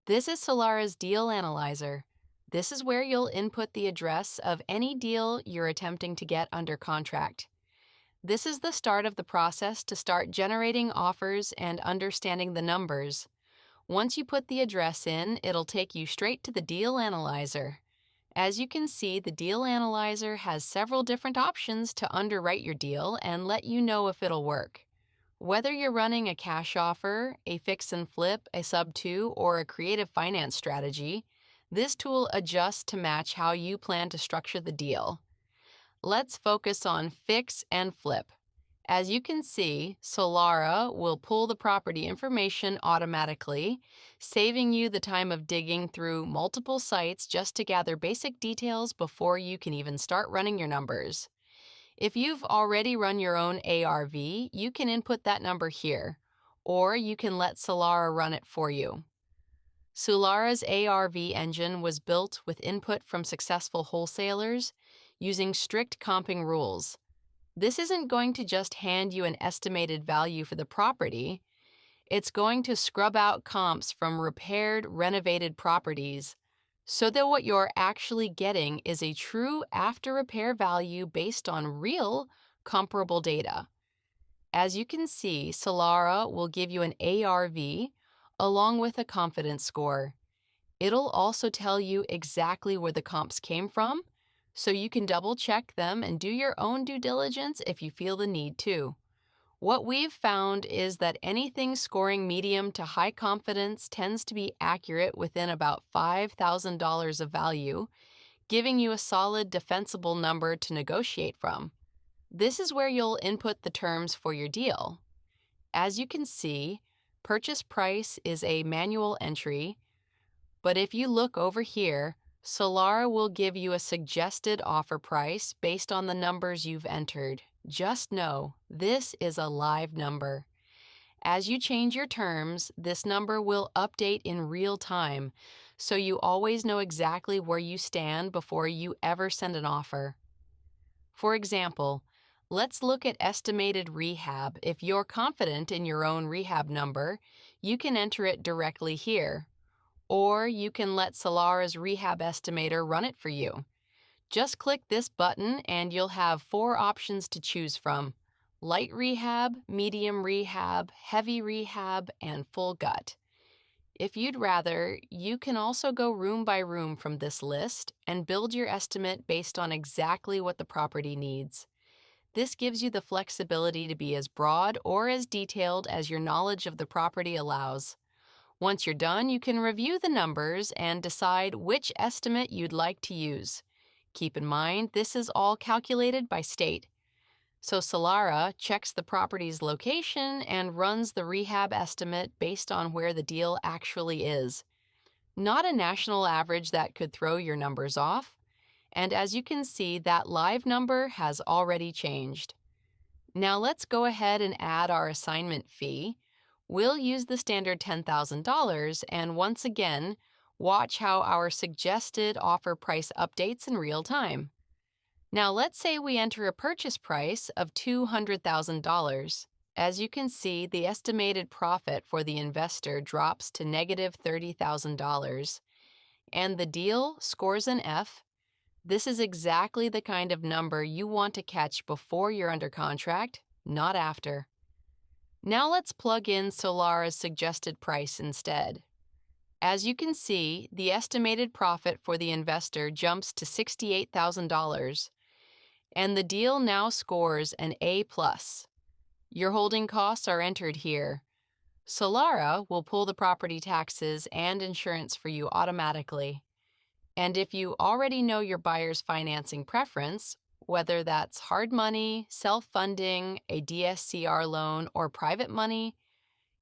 This is Solara's Deal Analyzer. This is where you'll input the address of any deal you're attempting to get under contract. This is the start of the process to start generating offers and understanding the numbers. Once you put the address in, it'll take you straight to the Deal Analyzer. As you can see, the Deal Analyzer has several different options to underwrite your deal and let you know if it'll work. Whether you're running a cash offer, a fix and flip, a sub-2, or a creative finance strategy, this tool adjusts to match how you plan to structure the deal. Let's focus on fix and flip. As you can see, Solara will pull the property information automatically, saving you the time of digging through multiple sites just to gather basic details before you can even start running your numbers. If you've already run your own ARV, you can input that number here, or you can let Solara run it for you. Solara's ARV engine was built with input from successful wholesalers using strict comping rules. This isn't going to just hand you an estimated value for the property. It's going to scrub out comps from repaired, renovated properties so that what you're actually getting is a true after-repair value based on real, comparable data. As you can see, Solara will give you an ARV along with a confidence score. It'll also tell you exactly where the comps came from, so you can double-check them and do your own due diligence if you feel the need to. What we've found is that anything scoring medium to high confidence tends to be accurate within about $5,000 of value, giving you a solid defensible number to negotiate from. This is where you'll input the terms for your deal. As you can see, purchase price is a manual entry, but if you look over here, Solara will give you a suggested offer price based on the numbers you've entered. Just know, this is a live number. As you change your terms, this number will update in real time, so you always know exactly where you stand before you ever send an offer. For example, let's look at estimated rehab. If you're confident in your own rehab number, you can enter it directly here, or you can let Solara's Rehab Estimator run it for you. Just click this button and you'll have 4 options to choose from: light rehab, medium rehab, heavy rehab, and full gut. If you'd rather, you can also go room by room from this list and build your estimate based on exactly what the property needs. This gives you the flexibility to be as broad or as detailed as your knowledge of the property allows. Once you're done, you can review the numbers and decide which estimate you'd like to use. Keep in mind, this is all calculated by state. So Solara checks the property's location and runs the rehab estimate based on where the deal actually is. Not a national average that could throw your numbers off. And as you can see, that live number has already changed. Now let's go ahead and add our assignment fee. We'll use the standard $10,000 and once again, watch how our suggested offer price updates in real time. Now let's say we enter a purchase price of $200,000. As you can see, the estimated profit for the investor drops to negative $30,000, and the deal scores an F. This is exactly the kind of number you want to catch before you're under contract, not after. Now let's plug in Solara's suggested price instead. As you can see, the estimated profit for the investor jumps to $68,000, and the deal now scores an A+. Your holding costs are entered here. Solara will pull the property taxes and insurance for you automatically. And if you already know your buyer's financing preference, whether that's hard money, self-funding, a DSCR loan, or private money,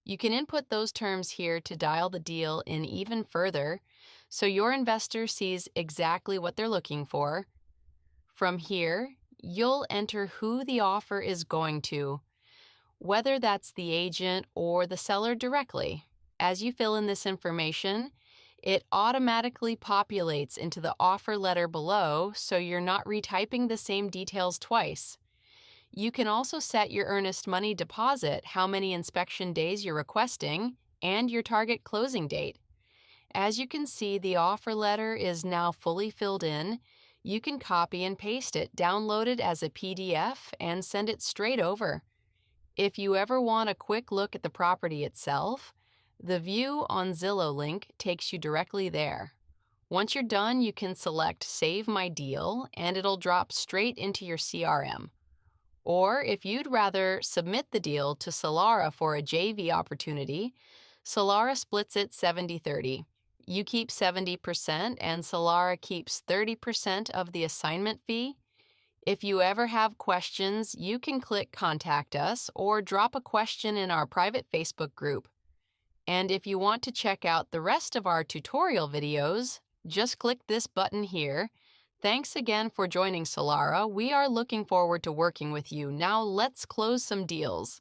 you can input those terms here to dial the deal in even further so your investor sees exactly what they're looking for. From here, you'll enter who the offer is going to, whether that's the agent or the seller directly. As you fill in this information, it automatically populates into the offer letter below, so you're not retyping the same details twice. You can also set your earnest money deposit, how many inspection days you're requesting, and your target closing date. As you can see, the offer letter is now fully filled in. You can copy and paste it, download it as a PDF, and send it straight over. If you ever want a quick look at the property itself, the View on Zillow link takes you directly there. Once you're done, you can select Save My Deal, and it'll drop straight into your CRM. Or if you'd rather submit the deal to Solara for a JV opportunity, Solara splits it 70-30. You keep 70% and Solara keeps 30% of the assignment fee. If you ever have questions, you can click Contact Us or drop a question in our private Facebook group. And if you want to check out the rest of our tutorial videos, just click this button here. Thanks again for joining Solara. We are looking forward to working with you. Now let's close some deals.